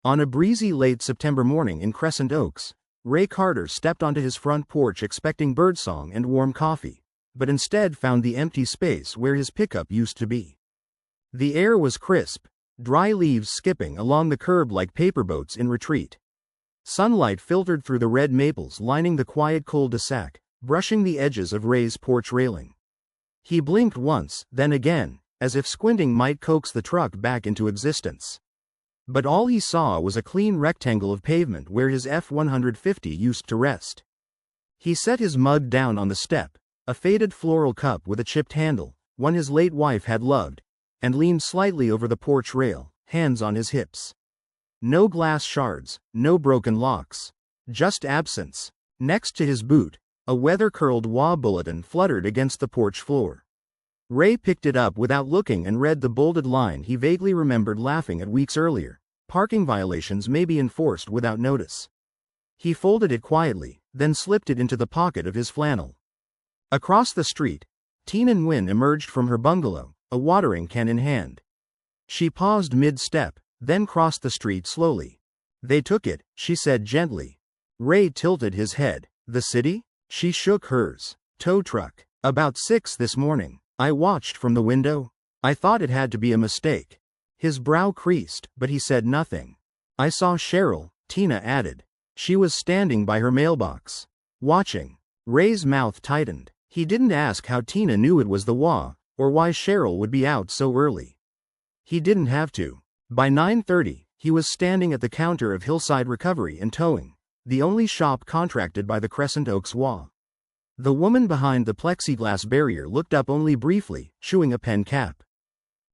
On a breezy late September morning in Crescent Oaks, Ray Carter stepped onto his front porch expecting birdsong and warm coffee, but instead found the empty space where his pickup used to be. The air was crisp, dry leaves skipping along the curb like paper boats in retreat. Sunlight filtered through the red maples lining the quiet cul-de-sac, brushing the edges of Ray's porch railing. He blinked once, then again, as if squinting might coax the truck back into existence. But all he saw was a clean rectangle of pavement where his F-150 used to rest. He set his mug down on the step, a faded floral cup with a chipped handle, one his late wife had loved, and leaned slightly over the porch rail, hands on his hips. No glass shards, no broken locks. Just absence. Next to his boot, a weather-curled HOA bulletin fluttered against the porch floor. Ray picked it up without looking and read the bolded line he vaguely remembered laughing at weeks earlier: "Parking violations may be enforced without notice." He folded it quietly, then slipped it into the pocket of his flannel. Across the street, Tina Nguyen emerged from her bungalow, a watering can in hand. She paused mid-step, then crossed the street slowly. "They took it," she said gently. Ray tilted his head. "The city?" She shook hers. "Tow truck. About 6 this morning. I watched from the window. I thought it had to be a mistake." His brow creased, but he said nothing. "I saw Cheryl," Tina added. "She was standing by her mailbox. Watching." Ray's mouth tightened. He didn't ask how Tina knew it was the HOA, or why Cheryl would be out so early. He didn't have to. By 9:30, he was standing at the counter of Hillside Recovery and Towing, the only shop contracted by the Crescent Oaks HOA. The woman behind the plexiglass barrier looked up only briefly, chewing a pen cap.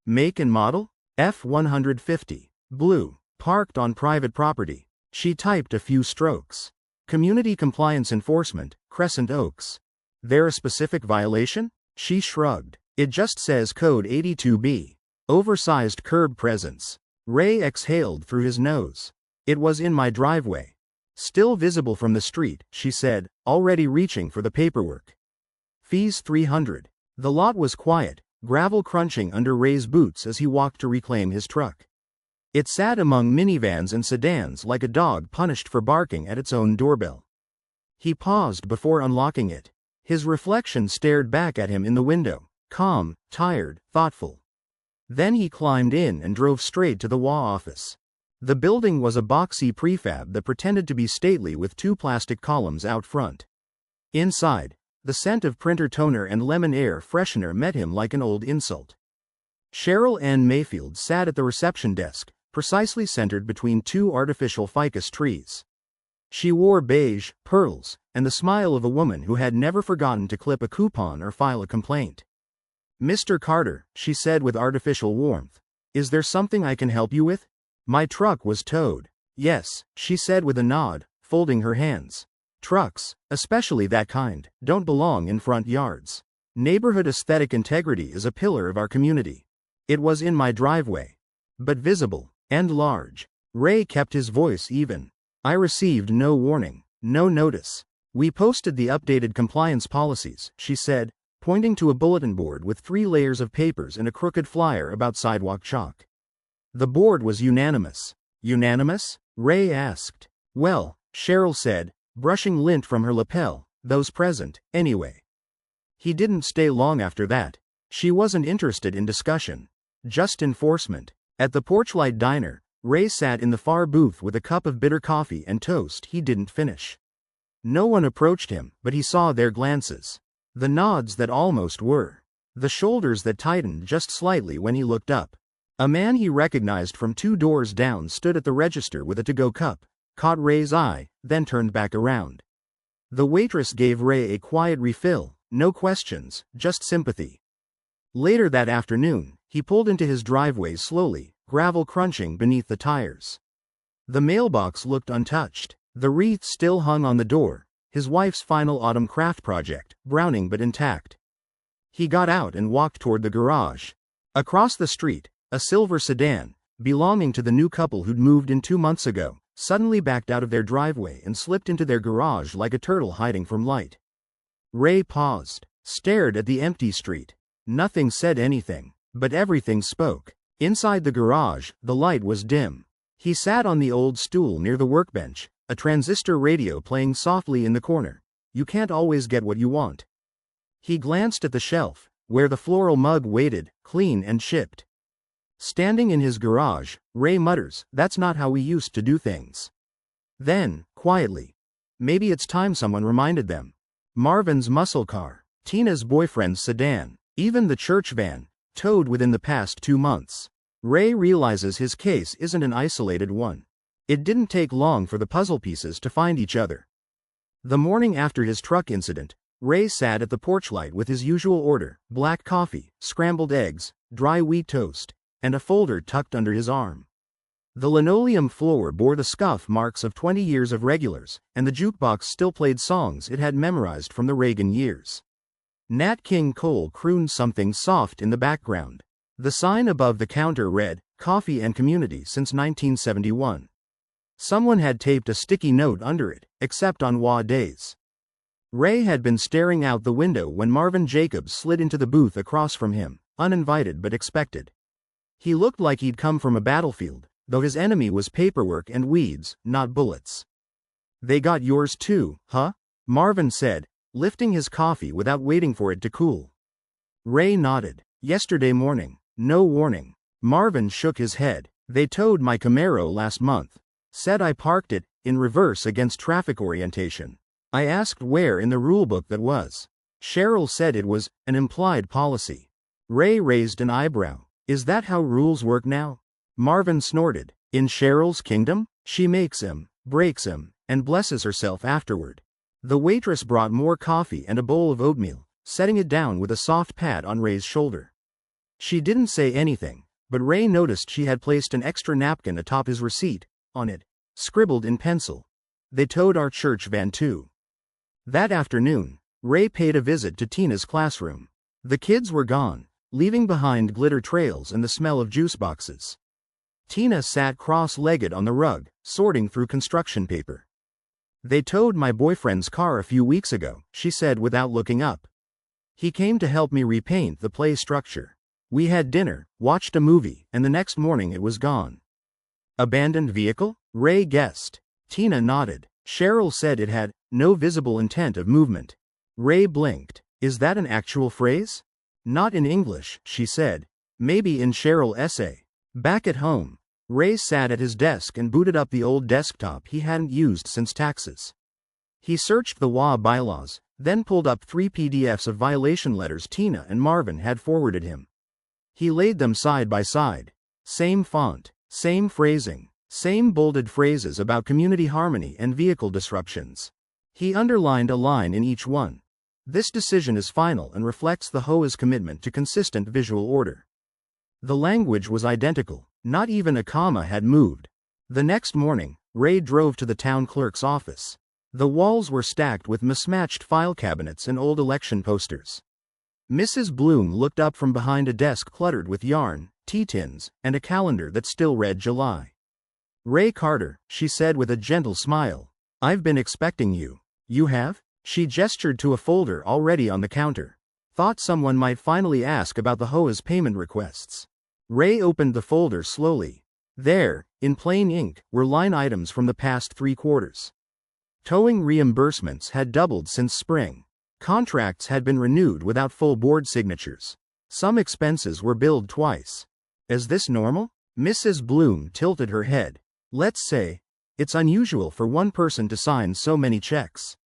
"Make and model? F-150. Blue. Parked on private property." She typed a few strokes. "Community Compliance Enforcement, Crescent Oaks." "There a specific violation?" She shrugged. "It just says Code 82B. Oversized curb presence." Ray exhaled through his nose. "It was in my driveway. Still visible from the street," she said, already reaching for the paperwork. "Fees $300. The lot was quiet, gravel crunching under Ray's boots as he walked to reclaim his truck. It sat among minivans and sedans like a dog punished for barking at its own doorbell. He paused before unlocking it. His reflection stared back at him in the window, calm, tired, thoughtful. Then he climbed in and drove straight to the HOA office. The building was a boxy prefab that pretended to be stately with 2 plastic columns out front. Inside, the scent of printer toner and lemon air freshener met him like an old insult. Cheryl Ann Mayfield sat at the reception desk, precisely centered between 2 artificial ficus trees. She wore beige, pearls, and the smile of a woman who had never forgotten to clip a coupon or file a complaint. "Mr. Carter," she said with artificial warmth, "is there something I can help you with? My truck was towed." "Yes," she said with a nod, folding her hands. "Trucks, especially that kind, don't belong in front yards. Neighborhood aesthetic integrity is a pillar of our community. It was in my driveway. But visible, and large." Ray kept his voice even. "I received no warning, no notice. We posted the updated compliance policies," she said, pointing to a bulletin board with 3 layers of papers and a crooked flyer about sidewalk chalk. "The board was unanimous." "Unanimous?" Ray asked. "Well," Cheryl said, brushing lint from her lapel, "those present, anyway." He didn't stay long after that. She wasn't interested in discussion. Just enforcement. At the Porchlight Diner, Ray sat in the far booth with a cup of bitter coffee and toast he didn't finish. No one approached him, but he saw their glances. The nods that almost were. The shoulders that tightened just slightly when he looked up. A man he recognized from 2 doors down stood at the register with a to-go cup, caught Ray's eye, then turned back around. The waitress gave Ray a quiet refill, no questions, just sympathy. Later that afternoon, he pulled into his driveway slowly, gravel crunching beneath the tires. The mailbox looked untouched. The wreath still hung on the door, his wife's final autumn craft project, browning but intact. He got out and walked toward the garage. Across the street, a silver sedan, belonging to the new couple who'd moved in 2 months ago, suddenly backed out of their driveway and slipped into their garage like a turtle hiding from light. Ray paused, stared at the empty street. Nothing said anything, but everything spoke. Inside the garage, the light was dim. He sat on the old stool near the workbench, a transistor radio playing softly in the corner. You can't always get what you want. He glanced at the shelf, where the floral mug waited, clean and shipped. Standing in his garage, Ray mutters, "That's not how we used to do things." Then, quietly, "Maybe it's time someone reminded them." Marvin's muscle car, Tina's boyfriend's sedan, even the church van, towed within the past 2 months. Ray realizes his case isn't an isolated one. It didn't take long for the puzzle pieces to find each other. The morning after his truck incident, Ray sat at the porch light with his usual order: black coffee, scrambled eggs, dry wheat toast, and a folder tucked under his arm. The linoleum floor bore the scuff marks of 20 years of regulars, and the jukebox still played songs it had memorized from the Reagan years. Nat King Cole crooned something soft in the background. The sign above the counter read, "Coffee and Community since 1971. Someone had taped a sticky note under it, "Except on HOA days." Ray had been staring out the window when Marvin Jacobs slid into the booth across from him, uninvited but expected. He looked like he'd come from a battlefield, though his enemy was paperwork and weeds, not bullets. "They got yours too, huh?" Marvin said, lifting his coffee without waiting for it to cool. Ray nodded. "Yesterday morning. No warning." Marvin shook his head. "They towed my Camaro last month. Said I parked it in reverse against traffic orientation. I asked where in the rulebook that was. Cheryl said it was an implied policy." Ray raised an eyebrow. "Is that how rules work now?" Marvin snorted. "In Cheryl's kingdom? She makes him, breaks him, and blesses herself afterward." The waitress brought more coffee and a bowl of oatmeal, setting it down with a soft pat on Ray's shoulder. She didn't say anything, but Ray noticed she had placed an extra napkin atop his receipt. On it, scribbled in pencil, "They towed our church van too." That afternoon, Ray paid a visit to Tina's classroom. The kids were gone, leaving behind glitter trails and the smell of juice boxes. Tina sat cross-legged on the rug, sorting through construction paper. "They towed my boyfriend's car a few weeks ago," she said without looking up. "He came to help me repaint the play structure. We had dinner, watched a movie, and the next morning it was gone." "Abandoned vehicle?" Ray guessed. Tina nodded. "Cheryl said it had no visible intent of movement." Ray blinked. "Is that an actual phrase?" "Not in English," she said. "Maybe in Cheryl's essay." Back at home, Ray sat at his desk and booted up the old desktop he hadn't used since taxes. He searched the HOA bylaws, then pulled up 3 PDFs of violation letters Tina and Marvin had forwarded him. He laid them side by side. Same font, same phrasing, same bolded phrases about community harmony and vehicle disruptions. He underlined a line in each one. "This decision is final and reflects the HOA's commitment to consistent visual order." The language was identical, not even a comma had moved. The next morning, Ray drove to the town clerk's office. The walls were stacked with mismatched file cabinets and old election posters. Mrs. Bloom looked up from behind a desk cluttered with yarn, tea tins, and a calendar that still read July. "Ray Carter," she said with a gentle smile. "I've been expecting you." "You have?" She gestured to a folder already on the counter. "Thought someone might finally ask about the HOA's payment requests." Ray opened the folder slowly. There, in plain ink, were line items from the past 3 quarters. Towing reimbursements had doubled since spring. Contracts had been renewed without full board signatures. Some expenses were billed twice. "Is this normal?" Mrs. Bloom tilted her head. "Let's say, it's unusual for one person to sign so many checks."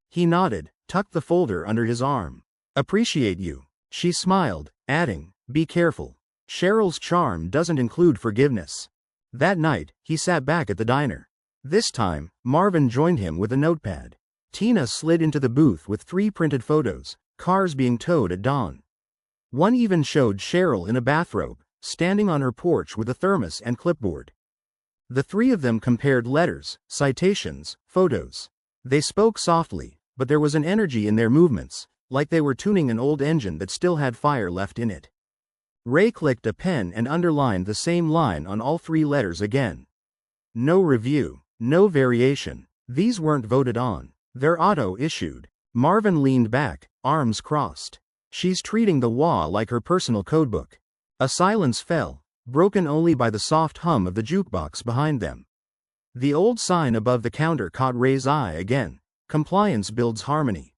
He nodded, tucked the folder under his arm. "Appreciate you." She smiled, adding, "Be careful. Cheryl's charm doesn't include forgiveness." That night, he sat back at the diner. This time, Marvin joined him with a notepad. Tina slid into the booth with 3 printed photos, cars being towed at dawn. One even showed Cheryl in a bathrobe, standing on her porch with a thermos and clipboard. The 3 of them compared letters, citations, photos. They spoke softly, but there was an energy in their movements, like they were tuning an old engine that still had fire left in it. Ray clicked a pen and underlined the same line on all 3 letters again. No review, no variation. These weren't voted on. They're auto-issued. Marvin leaned back, arms crossed. "She's treating the HOA like her personal codebook." A silence fell, broken only by the soft hum of the jukebox behind them. The old sign above the counter caught Ray's eye again: "Compliance builds harmony."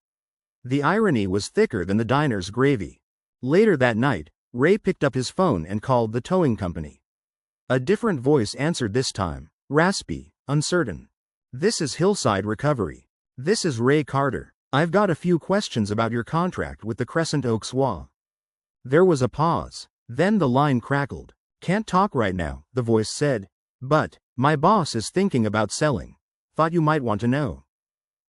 The irony was thicker than the diner's gravy. Later that night, Ray picked up his phone and called the towing company. A different voice answered this time, raspy, uncertain. "This is Hillside Recovery. This is Ray Carter. I've got a few questions about your contract with the Crescent Oaks HOA." There was a pause. Then the line crackled. "Can't talk right now," the voice said. "But my boss is thinking about selling. Thought you might want to know."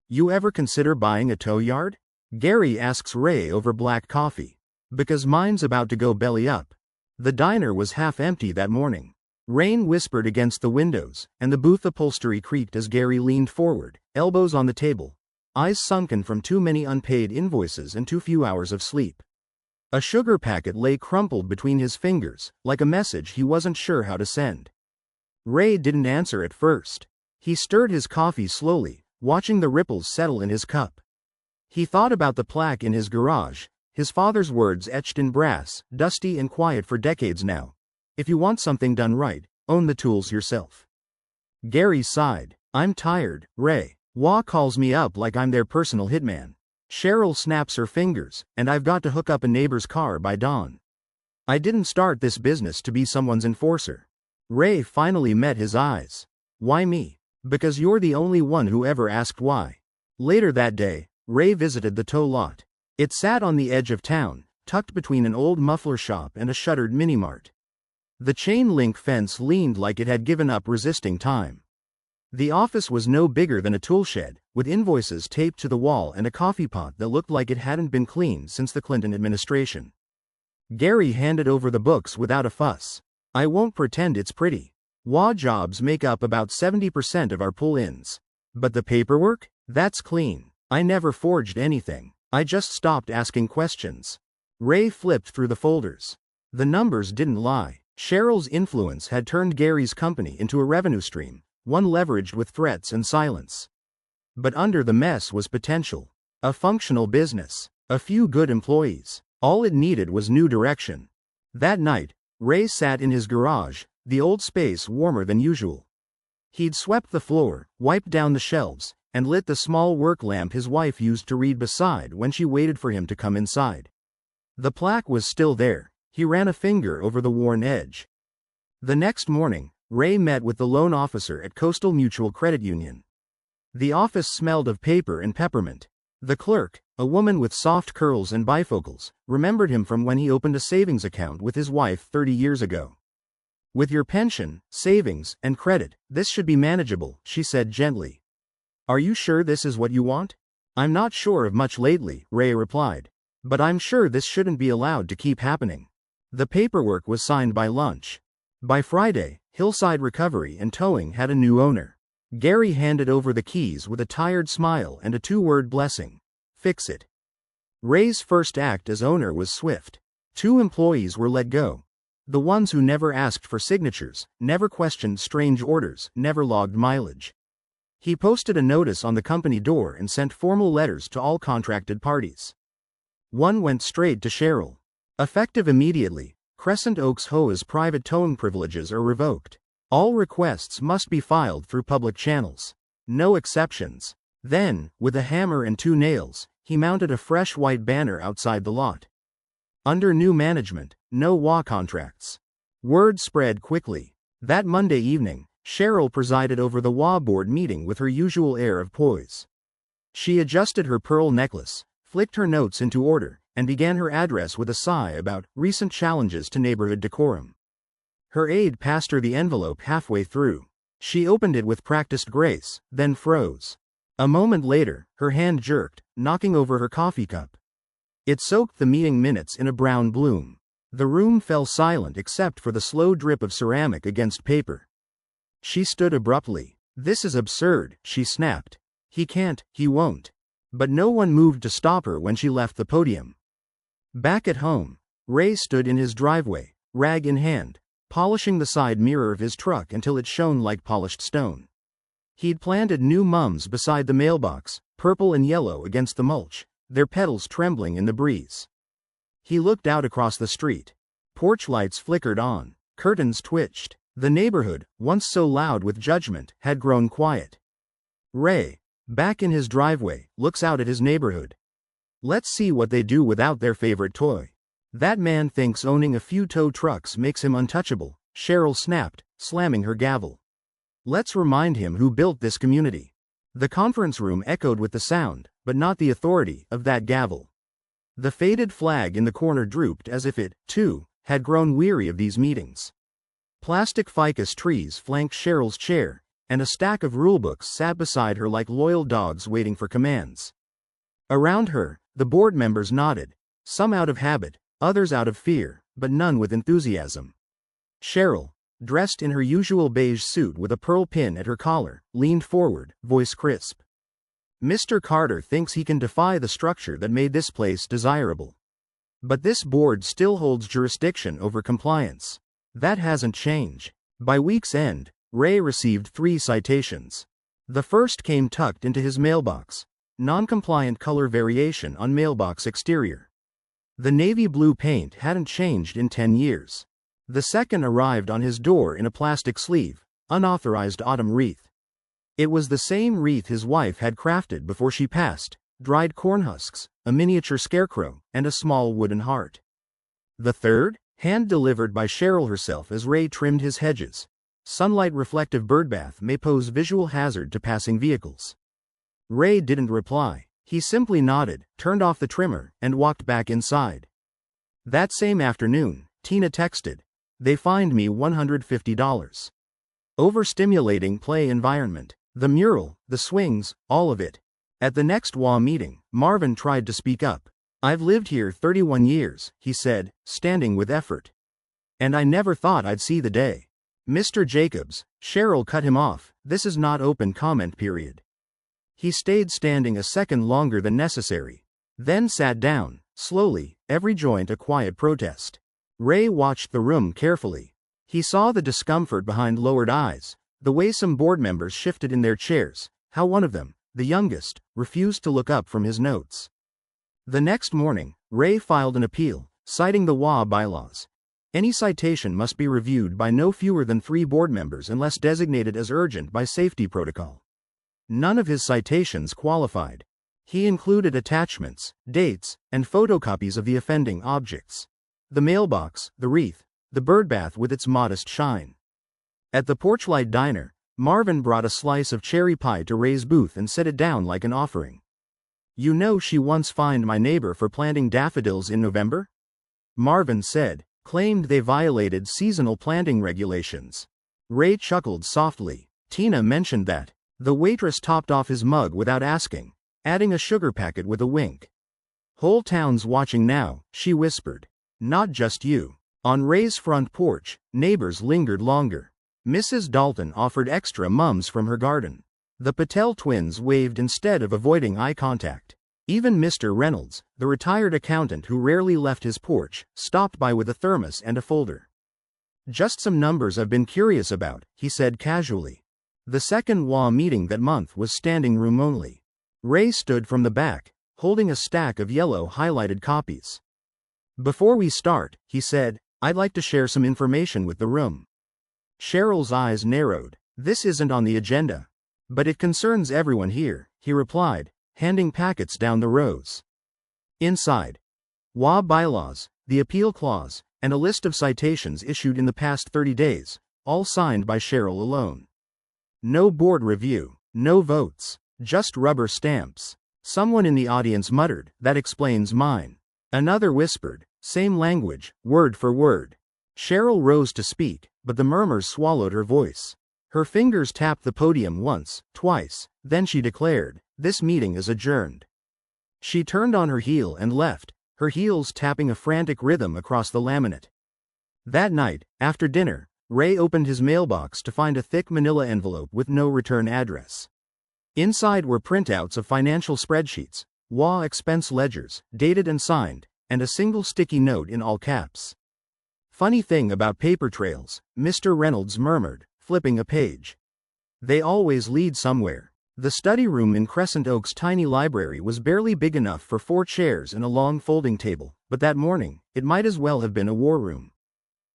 "You ever consider buying a tow yard?" Gary asks Ray over black coffee. "Because mine's about to go belly up." The diner was half empty that morning. Rain whispered against the windows, and the booth upholstery creaked as Gary leaned forward, elbows on the table, eyes sunken from too many unpaid invoices and too few hours of sleep. A sugar packet lay crumpled between his fingers, like a message he wasn't sure how to send. Ray didn't answer at first. He stirred his coffee slowly, watching the ripples settle in his cup. He thought about the plaque in his garage, his father's words etched in brass, dusty and quiet for decades now. "If you want something done right, own the tools yourself." Gary sighed. "I'm tired, Ray. HOA calls me up like I'm their personal hitman. Cheryl snaps her fingers, and I've got to hook up a neighbor's car by dawn. I didn't start this business to be someone's enforcer." Ray finally met his eyes. "Why me?" "Because you're the only one who ever asked why." Later that day, Ray visited the tow lot. It sat on the edge of town, tucked between an old muffler shop and a shuttered mini-mart. The chain-link fence leaned like it had given up resisting time. The office was no bigger than a toolshed, with invoices taped to the wall and a coffee pot that looked like it hadn't been cleaned since the Clinton administration. Gary handed over the books without a fuss. "I won't pretend it's pretty. HOA jobs make up about 70% of our pull-ins. But the paperwork? That's clean. I never forged anything. I just stopped asking questions." Ray flipped through the folders. The numbers didn't lie. Cheryl's influence had turned Gary's company into a revenue stream, one leveraged with threats and silence. But under the mess was potential. A functional business. A few good employees. All it needed was new direction. That night, Ray sat in his garage, the old space warmer than usual. He'd swept the floor, wiped down the shelves, and lit the small work lamp his wife used to read beside when she waited for him to come inside. The plaque was still there. He ran a finger over the worn edge. The next morning, Ray met with the loan officer at Coastal Mutual Credit Union. The office smelled of paper and peppermint. The clerk, a woman with soft curls and bifocals, remembered him from when he opened a savings account with his wife 30 years ago. "With your pension, savings, and credit, this should be manageable," she said gently. "Are you sure this is what you want?" "I'm not sure of much lately," Ray replied. "But I'm sure this shouldn't be allowed to keep happening." The paperwork was signed by lunch. By Friday, Hillside Recovery and Towing had a new owner. Gary handed over the keys with a tired smile and a two-word blessing: "Fix it." Ray's first act as owner was swift. 2 employees were let go. The ones who never asked for signatures, never questioned strange orders, never logged mileage. He posted a notice on the company door and sent formal letters to all contracted parties. One went straight to Cheryl. Effective immediately, Crescent Oaks HOA's private towing privileges are revoked. All requests must be filed through public channels. No exceptions. Then, with a hammer and 2 nails, he mounted a fresh white banner outside the lot. Under new management, no HOA contracts. Word spread quickly. That Monday evening, Cheryl presided over the HOA board meeting with her usual air of poise. She adjusted her pearl necklace, flicked her notes into order, and began her address with a sigh about recent challenges to neighborhood decorum. Her aide passed her the envelope halfway through. She opened it with practiced grace, then froze. A moment later, her hand jerked, knocking over her coffee cup. It soaked the meeting minutes in a brown bloom. The room fell silent except for the slow drip of ceramic against paper. She stood abruptly. "This is absurd," she snapped. "He can't, he won't." But no one moved to stop her when she left the podium. Back at home, Ray stood in his driveway, rag in hand, polishing the side mirror of his truck until it shone like polished stone. He'd planted new mums beside the mailbox, purple and yellow against the mulch, their petals trembling in the breeze. He looked out across the street. Porch lights flickered on. Curtains twitched. The neighborhood, once so loud with judgment, had grown quiet. Ray, back in his driveway, looks out at his neighborhood. Let's see what they do without their favorite toy. That man thinks owning a few tow trucks makes him untouchable, Cheryl snapped, slamming her gavel. Let's remind him who built this community. The conference room echoed with the sound, but not the authority, of that gavel. The faded flag in the corner drooped as if it, too, had grown weary of these meetings. Plastic ficus trees flanked Cheryl's chair, and a stack of rulebooks sat beside her like loyal dogs waiting for commands. Around her, the board members nodded, some out of habit, others out of fear, but none with enthusiasm. Cheryl, dressed in her usual beige suit with a pearl pin at her collar, leaned forward, voice crisp. Mr. Carter thinks he can defy the structure that made this place desirable. But this board still holds jurisdiction over compliance. That hasn't changed. By week's end, Ray received 3 citations. The first came tucked into his mailbox. Non-compliant color variation on mailbox exterior. The navy blue paint hadn't changed in 10 years. The second arrived on his door in a plastic sleeve, unauthorized autumn wreath. It was the same wreath his wife had crafted before she passed, dried corn husks, a miniature scarecrow, and a small wooden heart. The third, hand-delivered by Cheryl herself as Ray trimmed his hedges. Sunlight-reflective birdbath may pose visual hazard to passing vehicles. Ray didn't reply. He simply nodded, turned off the trimmer, and walked back inside. That same afternoon, Tina texted, "They fined me $150. Overstimulating play environment. The mural, the swings, all of it." At the next HOA meeting, Marvin tried to speak up. "I've lived here 31 years, he said, standing with effort. "And I never thought I'd see the day." "Mr. Jacobs," Cheryl cut him off, "this is not open comment period." He stayed standing a second longer than necessary. Then sat down, slowly, every joint a quiet protest. Ray watched the room carefully. He saw the discomfort behind lowered eyes, the way some board members shifted in their chairs, how one of them, the youngest, refused to look up from his notes. The next morning, Ray filed an appeal, citing the HOA bylaws. Any citation must be reviewed by no fewer than 3 board members unless designated as urgent by safety protocol. None of his citations qualified. He included attachments, dates, and photocopies of the offending objects. The mailbox, the wreath, the birdbath with its modest shine. At the Porchlight Diner, Marvin brought a slice of cherry pie to Ray's booth and set it down like an offering. "You know she once fined my neighbor for planting daffodils in November?" Marvin said, claimed they violated seasonal planting regulations. Ray chuckled softly. Tina mentioned that. The waitress topped off his mug without asking, adding a sugar packet with a wink. "Whole town's watching now," she whispered. "Not just you." On Ray's front porch, neighbors lingered longer. Mrs. Dalton offered extra mums from her garden. The Patel twins waved instead of avoiding eye contact. Even Mr. Reynolds, the retired accountant who rarely left his porch, stopped by with a thermos and a folder. "Just some numbers I've been curious about," he said casually. The second HOA meeting that month was standing room only. Ray stood from the back, holding a stack of yellow highlighted copies. "Before we start," he said, "I'd like to share some information with the room." Cheryl's eyes narrowed. "This isn't on the agenda. But it concerns everyone here," he replied, handing packets down the rows. Inside, HOA bylaws, the appeal clause, and a list of citations issued in the past 30 days, all signed by Cheryl alone. No board review, no votes, just rubber stamps. Someone in the audience muttered, "That explains mine." Another whispered, "Same language, word for word." Cheryl rose to speak, but the murmurs swallowed her voice. Her fingers tapped the podium once, twice, then she declared, "This meeting is adjourned." She turned on her heel and left, her heels tapping a frantic rhythm across the laminate. That night, after dinner, Ray opened his mailbox to find a thick manila envelope with no return address. Inside were printouts of financial spreadsheets, HOA expense ledgers, dated and signed, and a single sticky note in all caps. "Funny thing about paper trails," Mr. Reynolds murmured, flipping a page. "They always lead somewhere." The study room in Crescent Oak's tiny library was barely big enough for 4 chairs and a long folding table, but that morning, it might as well have been a war room.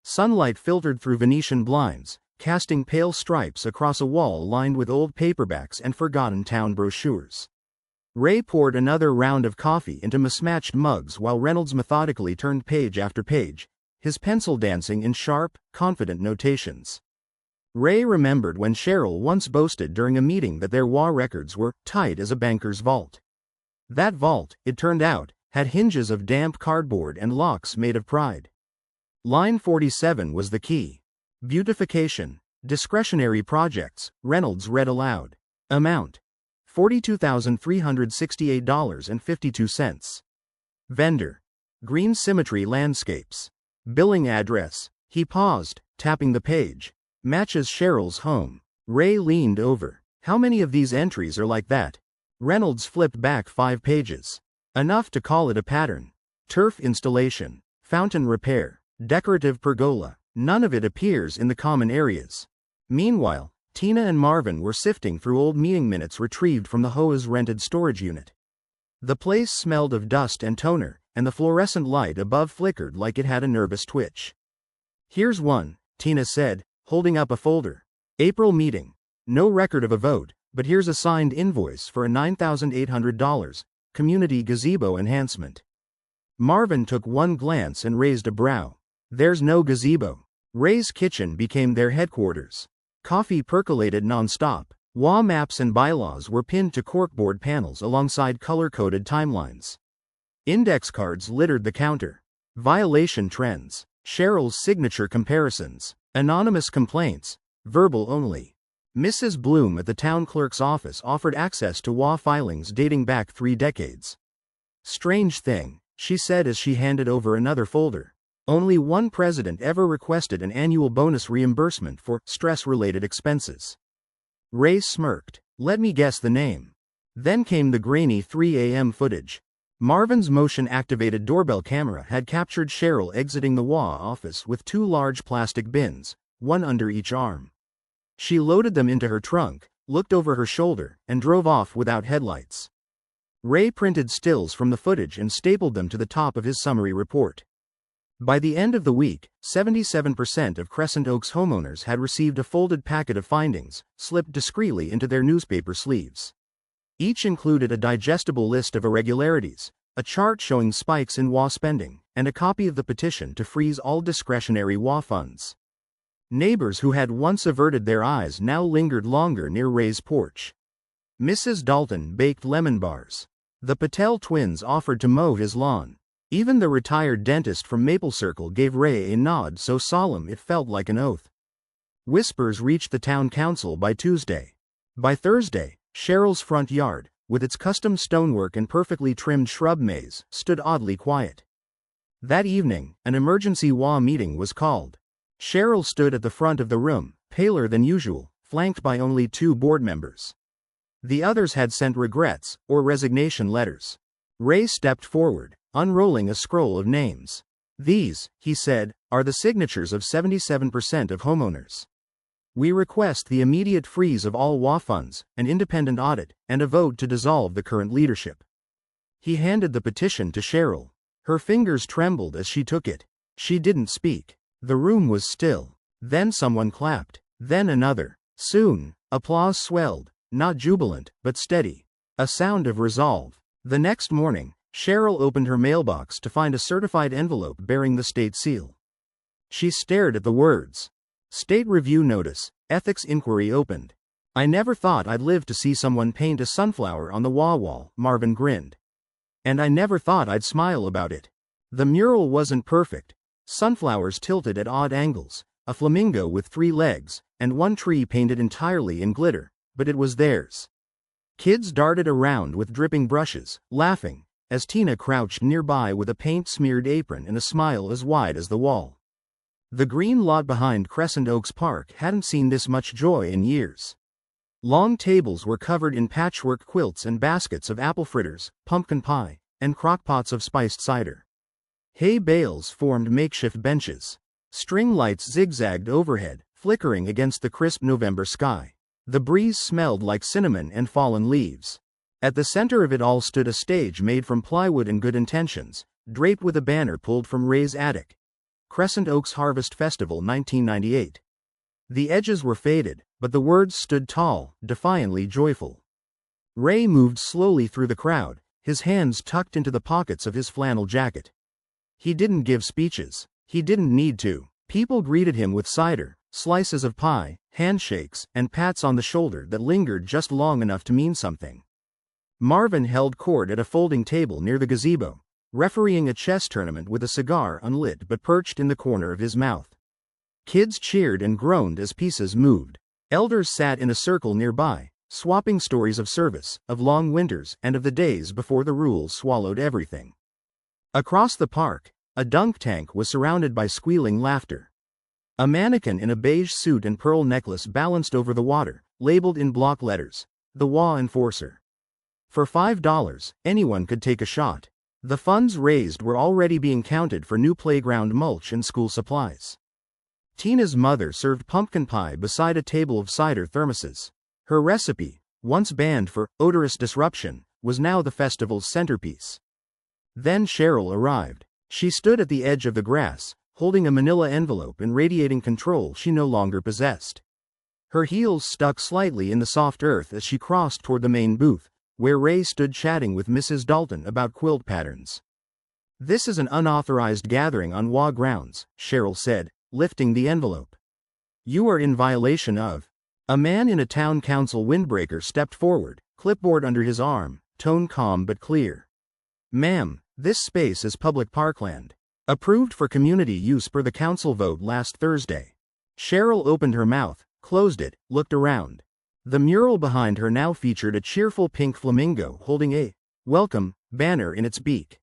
Sunlight filtered through Venetian blinds, casting pale stripes across a wall lined with old paperbacks and forgotten town brochures. Ray poured another round of coffee into mismatched mugs while Reynolds methodically turned page after page, his pencil dancing in sharp, confident notations. Ray remembered when Cheryl once boasted during a meeting that their HOA records were tight as a banker's vault. That vault, it turned out, had hinges of damp cardboard and locks made of pride. Line 47 was the key. Beautification. Discretionary projects, Reynolds read aloud. Amount: $42,368.52. Vendor: Green Symmetry Landscapes. Billing address. He paused, tapping the page. Matches Cheryl's home. Ray leaned over. How many of these entries are like that? Reynolds flipped back 5 pages. Enough to call it a pattern. Turf installation. Fountain repair. Decorative pergola. None of it appears in the common areas. Meanwhile, Tina and Marvin were sifting through old meeting minutes retrieved from the HOA's rented storage unit. The place smelled of dust and toner, and the fluorescent light above flickered like it had a nervous twitch. Here's one, Tina said, holding up a folder. April meeting. No record of a vote, but here's a signed invoice for a $9,800, community gazebo enhancement. Marvin took one glance and raised a brow. There's no gazebo. Ray's kitchen became their headquarters. Coffee percolated nonstop. HOA maps and bylaws were pinned to corkboard panels alongside color-coded timelines. Index cards littered the counter. Violation trends. Cheryl's signature comparisons. Anonymous complaints. Verbal only. Mrs. Bloom at the town clerk's office offered access to HOA filings dating back 3 decades. Strange thing, she said as she handed over another folder. Only one president ever requested an annual bonus reimbursement for stress-related expenses. Ray smirked. Let me guess the name. Then came the grainy 3 a.m. footage. Marvin's motion-activated doorbell camera had captured Cheryl exiting the HOA office with 2 large plastic bins, one under each arm. She loaded them into her trunk, looked over her shoulder, and drove off without headlights. Ray printed stills from the footage and stapled them to the top of his summary report. By the end of the week, 77% of Crescent Oaks homeowners had received a folded packet of findings, slipped discreetly into their newspaper sleeves. Each included a digestible list of irregularities, a chart showing spikes in HOA spending, and a copy of the petition to freeze all discretionary HOA funds. Neighbors who had once averted their eyes now lingered longer near Ray's porch. Mrs. Dalton baked lemon bars. The Patel twins offered to mow his lawn. Even the retired dentist from Maple Circle gave Ray a nod so solemn it felt like an oath. Whispers reached the town council by Tuesday. By Thursday, Cheryl's front yard, with its custom stonework and perfectly trimmed shrub maze, stood oddly quiet. That evening, an emergency HOA meeting was called. Cheryl stood at the front of the room, paler than usual, flanked by only 2 board members. The others had sent regrets, or resignation letters. Ray stepped forward, unrolling a scroll of names. These, he said, are the signatures of 77% of homeowners. We request the immediate freeze of all HOA funds, an independent audit, and a vote to dissolve the current leadership. He handed the petition to Cheryl. Her fingers trembled as she took it. She didn't speak. The room was still. Then someone clapped. Then another. Soon, applause swelled, not jubilant, but steady. A sound of resolve. The next morning, Cheryl opened her mailbox to find a certified envelope bearing the state seal. She stared at the words. State review notice, ethics inquiry opened. I never thought I'd live to see someone paint a sunflower on the HOA wall, Marvin grinned. And I never thought I'd smile about it. The mural wasn't perfect. Sunflowers tilted at odd angles, a flamingo with 3 legs, and one tree painted entirely in glitter, but it was theirs. Kids darted around with dripping brushes, laughing, as Tina crouched nearby with a paint-smeared apron and a smile as wide as the wall. The green lot behind Crescent Oaks Park hadn't seen this much joy in years. Long tables were covered in patchwork quilts and baskets of apple fritters, pumpkin pie, and crockpots of spiced cider. Hay bales formed makeshift benches. String lights zigzagged overhead, flickering against the crisp November sky. The breeze smelled like cinnamon and fallen leaves. At the center of it all stood a stage made from plywood and good intentions, draped with a banner pulled from Ray's attic. Crescent Oaks Harvest Festival 1998. The edges were faded, but the words stood tall, defiantly joyful. Ray moved slowly through the crowd, his hands tucked into the pockets of his flannel jacket. He didn't give speeches. He didn't need to. People greeted him with cider, slices of pie, handshakes, and pats on the shoulder that lingered just long enough to mean something. Marvin held court at a folding table near the gazebo, refereeing a chess tournament with a cigar unlit but perched in the corner of his mouth. Kids cheered and groaned as pieces moved. Elders sat in a circle nearby, swapping stories of service, of long winters, and of the days before the rules swallowed everything. Across the park, a dunk tank was surrounded by squealing laughter. A mannequin in a beige suit and pearl necklace balanced over the water, labeled in block letters, "The HOA Enforcer." For $5, anyone could take a shot. The funds raised were already being counted for new playground mulch and school supplies. Tina's mother served pumpkin pie beside a table of cider thermoses. Her recipe, once banned for odorous disruption, was now the festival's centerpiece. Then Cheryl arrived. She stood at the edge of the grass, holding a manila envelope and radiating control she no longer possessed. Her heels stuck slightly in the soft earth as she crossed toward the main booth, where Ray stood chatting with Mrs. Dalton about quilt patterns. "This is an unauthorized gathering on HOA grounds," Cheryl said, lifting the envelope. "You are in violation of..." A man in a town council windbreaker stepped forward, clipboard under his arm, tone calm but clear. "Ma'am, this space is public parkland. Approved for community use per the council vote last Thursday." Cheryl opened her mouth, closed it, looked around. The mural behind her now featured a cheerful pink flamingo holding a "Welcome" banner in its beak.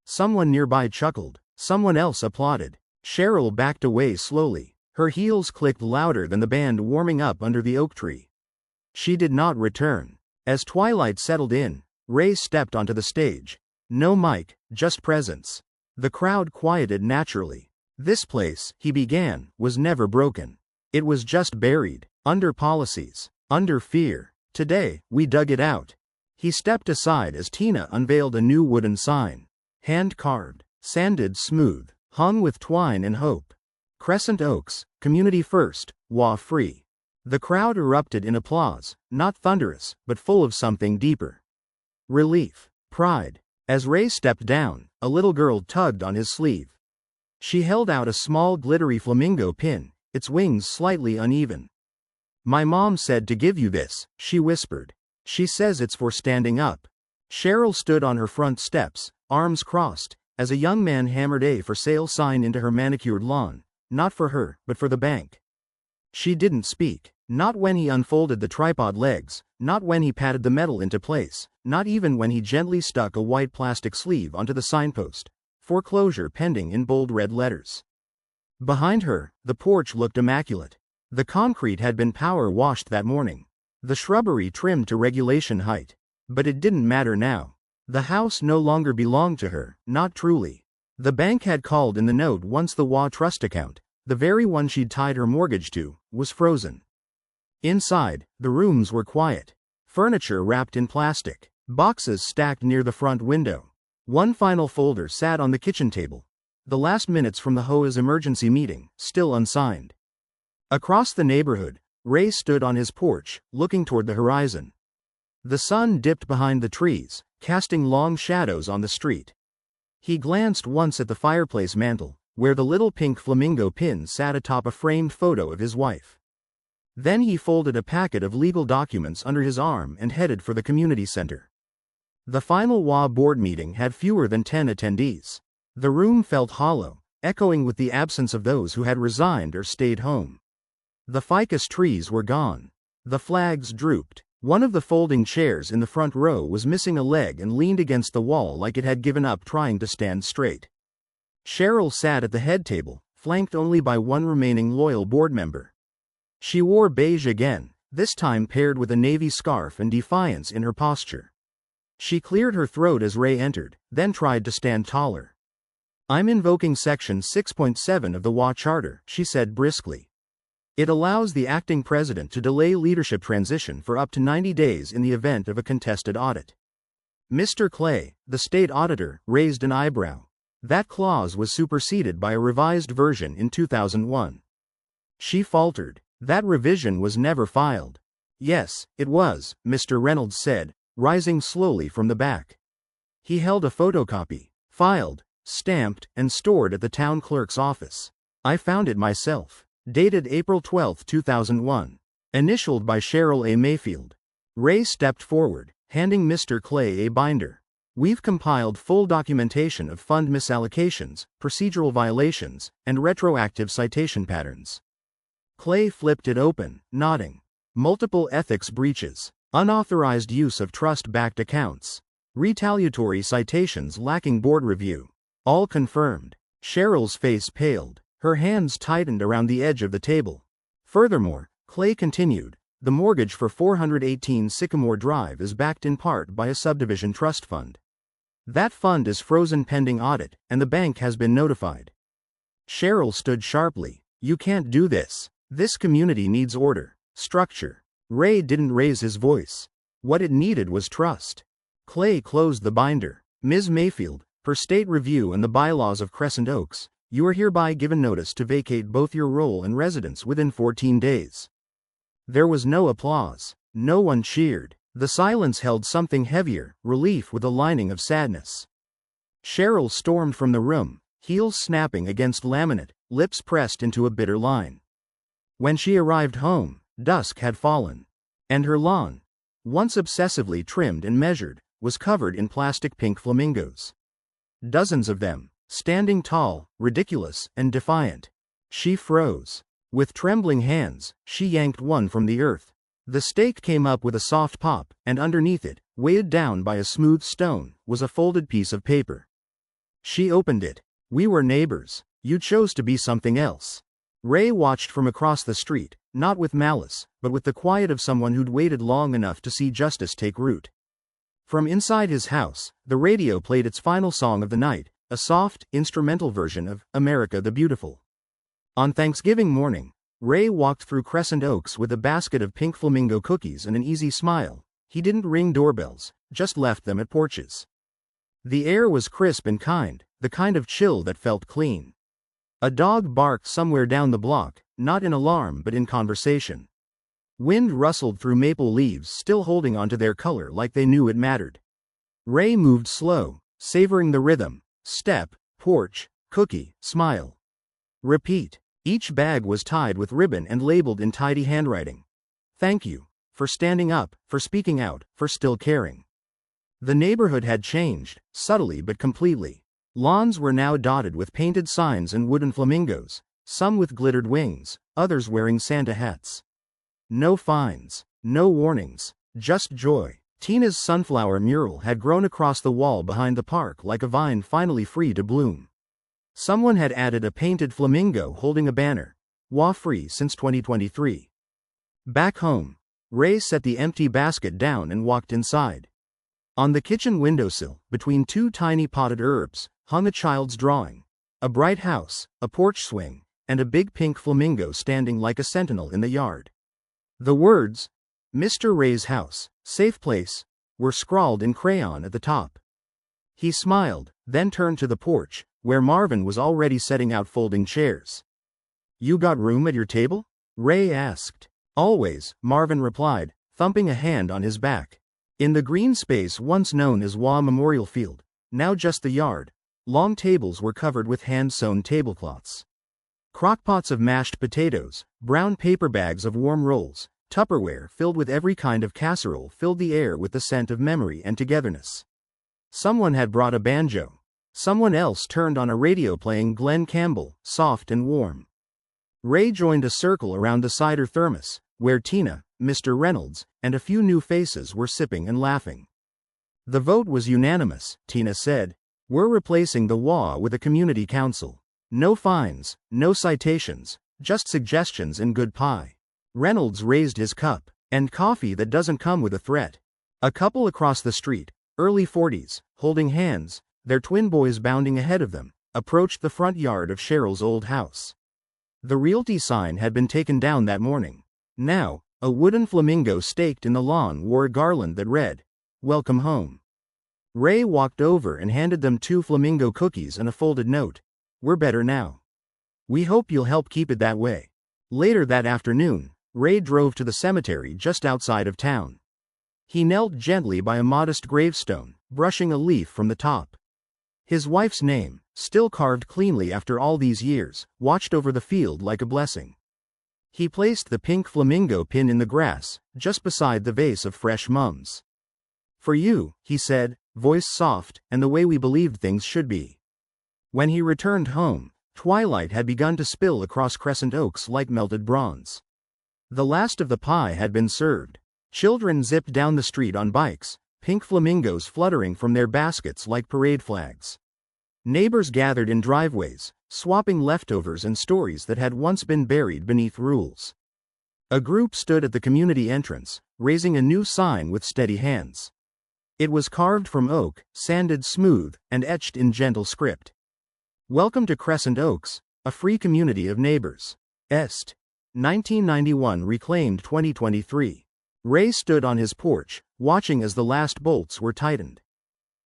Someone nearby chuckled. Someone else applauded. Cheryl backed away slowly. Her heels clicked louder than the band warming up under the oak tree. She did not return. As twilight settled in, Ray stepped onto the stage. No mic, just presence. The crowd quieted naturally. "This place," he began, "was never broken. It was just buried. Under policies. Under fear. Today, we dug it out." He stepped aside as Tina unveiled a new wooden sign. Hand-carved, sanded smooth, hung with twine and hope. "Crescent Oaks, community first, HOA free." The crowd erupted in applause, not thunderous, but full of something deeper. Relief. Pride. As Ray stepped down, a little girl tugged on his sleeve. She held out a small glittery flamingo pin, its wings slightly uneven. "My mom said to give you this," she whispered. "She says it's for standing up." Cheryl stood on her front steps, arms crossed, as a young man hammered a "for sale" sign into her manicured lawn, not for her, but for the bank. She didn't speak, not when he unfolded the tripod legs, not when he patted the metal into place, not even when he gently stuck a white plastic sleeve onto the signpost, "Foreclosure pending" in bold red letters. Behind her, the porch looked immaculate. The concrete had been power washed that morning. The shrubbery trimmed to regulation height. But it didn't matter now. The house no longer belonged to her, not truly. The bank had called in the note once the HOA trust account, the very one she'd tied her mortgage to, was frozen. Inside, the rooms were quiet. Furniture wrapped in plastic. Boxes stacked near the front window. One final folder sat on the kitchen table. The last minutes from the HOA's emergency meeting, still unsigned. Across the neighborhood, Ray stood on his porch, looking toward the horizon. The sun dipped behind the trees, casting long shadows on the street. He glanced once at the fireplace mantel, where the little pink flamingo pin sat atop a framed photo of his wife. Then he folded a packet of legal documents under his arm and headed for the community center. The final HOA board meeting had fewer than 10 attendees. The room felt hollow, echoing with the absence of those who had resigned or stayed home. The ficus trees were gone. The flags drooped. One of the folding chairs in the front row was missing a leg and leaned against the wall like it had given up trying to stand straight. Cheryl sat at the head table, flanked only by one remaining loyal board member. She wore beige again, this time paired with a navy scarf and defiance in her posture. She cleared her throat as Ray entered, then tried to stand taller. "I'm invoking Section 6.7 of the HOA Charter," she said briskly. "It allows the acting president to delay leadership transition for up to 90 days in the event of a contested audit." Mr. Clay, the state auditor, raised an eyebrow. That clause was superseded by a revised version in 2001. She faltered. That revision was never filed. Yes, it was, Mr. Reynolds said, rising slowly from the back. He held a photocopy, filed, stamped, and stored at the town clerk's office. I found it myself. Dated April 12, 2001. Initialed by Cheryl A. Mayfield. Ray stepped forward, handing Mr. Clay a binder. We've compiled full documentation of fund misallocations, procedural violations, and retroactive citation patterns. Clay flipped it open, nodding. Multiple ethics breaches, unauthorized use of trust-backed accounts, retaliatory citations lacking board review. All confirmed. Cheryl's face paled. Her hands tightened around the edge of the table. Furthermore, Clay continued, the mortgage for 418 Sycamore Drive is backed in part by a subdivision trust fund. That fund is frozen pending audit, and the bank has been notified. Cheryl stood sharply. You can't do this. This community needs order, structure. Ray didn't raise his voice. What it needed was trust. Clay closed the binder. Ms. Mayfield, per state review and the bylaws of Crescent Oaks, you are hereby given notice to vacate both your role and residence within 14 days. There was no applause. No one cheered. The silence held something heavier, relief with a lining of sadness. Cheryl stormed from the room, heels snapping against laminate, lips pressed into a bitter line. When she arrived home, dusk had fallen. And her lawn, once obsessively trimmed and measured, was covered in plastic pink flamingos. Dozens of them, standing tall, ridiculous, and defiant. She froze. With trembling hands, she yanked one from the earth. The stake came up with a soft pop, and underneath it, weighted down by a smooth stone, was a folded piece of paper. She opened it. We were neighbors. You chose to be something else. Ray watched from across the street, not with malice, but with the quiet of someone who'd waited long enough to see justice take root. From inside his house, the radio played its final song of the night, a soft, instrumental version of America the Beautiful. On Thanksgiving morning, Ray walked through Crescent Oaks with a basket of pink flamingo cookies and an easy smile. He didn't ring doorbells, just left them at porches. The air was crisp and kind, the kind of chill that felt clean. A dog barked somewhere down the block, not in alarm but in conversation. Wind rustled through maple leaves, still holding onto their color like they knew it mattered. Ray moved slow, savoring the rhythm. Step, porch, cookie, smile. Repeat. Each bag was tied with ribbon and labeled in tidy handwriting. Thank you. For standing up, for speaking out, for still caring. The neighborhood had changed, subtly but completely. Lawns were now dotted with painted signs and wooden flamingos, some with glittered wings, others wearing Santa hats. No fines, no warnings, just joy. Tina's sunflower mural had grown across the wall behind the park like a vine finally free to bloom. Someone had added a painted flamingo holding a banner, WA free since 2023. Back home, Ray set the empty basket down and walked inside. On the kitchen windowsill, between two tiny potted herbs, hung a child's drawing. A bright house, a porch swing, and a big pink flamingo standing like a sentinel in the yard. The words, Mr. Ray's house, safe place, were scrawled in crayon at the top. He smiled, then turned to the porch, where Marvin was already setting out folding chairs. You got room at your table? Ray asked. Always, Marvin replied, thumping a hand on his back. In the green space once known as WA Memorial Field, now just the yard, long tables were covered with hand-sewn tablecloths. Crockpots of mashed potatoes, brown paper bags of warm rolls, Tupperware filled with every kind of casserole filled the air with the scent of memory and togetherness. Someone had brought a banjo. Someone else turned on a radio playing Glenn Campbell, soft and warm. Ray joined a circle around the cider thermos, where Tina, Mr. Reynolds, and a few new faces were sipping and laughing. The vote was unanimous, Tina said. We're replacing the WA with a community council. No fines, no citations, just suggestions and good pie. Reynolds raised his cup. And coffee that doesn't come with a threat. A couple across the street, early 40s, holding hands, their twin boys bounding ahead of them, approached the front yard of Cheryl's old house. The realty sign had been taken down that morning. Now, a wooden flamingo staked in the lawn wore a garland that read, Welcome home. Ray walked over and handed them 2 flamingo cookies and a folded note. "We're better now. We hope you'll help keep it that way." Later that afternoon, Ray drove to the cemetery just outside of town. He knelt gently by a modest gravestone, brushing a leaf from the top. His wife's name, still carved cleanly after all these years, watched over the field like a blessing. He placed the pink flamingo pin in the grass, just beside the vase of fresh mums. "For you," he said, voice soft, and the way we believed things should be. When he returned home, twilight had begun to spill across Crescent Oaks like melted bronze. The last of the pie had been served. Children zipped down the street on bikes, pink flamingos fluttering from their baskets like parade flags. Neighbors gathered in driveways, swapping leftovers and stories that had once been buried beneath rules. A group stood at the community entrance, raising a new sign with steady hands. It was carved from oak, sanded smooth, and etched in gentle script. "Welcome to Crescent Oaks, a free community of neighbors. Est. 1991 reclaimed 2023. Ray stood on his porch, watching as the last bolts were tightened.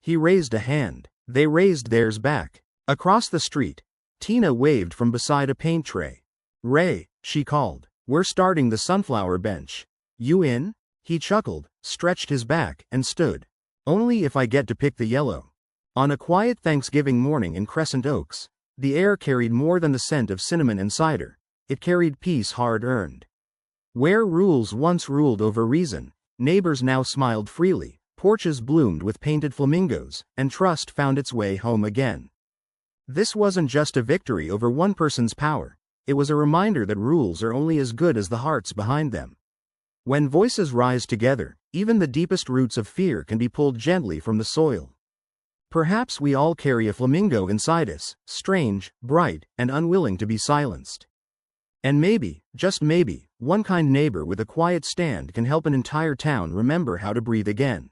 He raised a hand. They raised theirs back. Across the street, Tina waved from beside a paint tray. "Ray," she called, "we're starting the sunflower bench. You in?" He chuckled, stretched his back, and stood. "Only if I get to pick the yellow." On a quiet Thanksgiving morning in Crescent Oaks, the air carried more than the scent of cinnamon and cider. It carried peace hard-earned. Where rules once ruled over reason, neighbors now smiled freely, porches bloomed with painted flamingos, and trust found its way home again. This wasn't just a victory over one person's power, it was a reminder that rules are only as good as the hearts behind them. When voices rise together, even the deepest roots of fear can be pulled gently from the soil. Perhaps we all carry a flamingo inside us, strange, bright, and unwilling to be silenced. And maybe, just maybe, one kind neighbor with a quiet stand can help an entire town remember how to breathe again.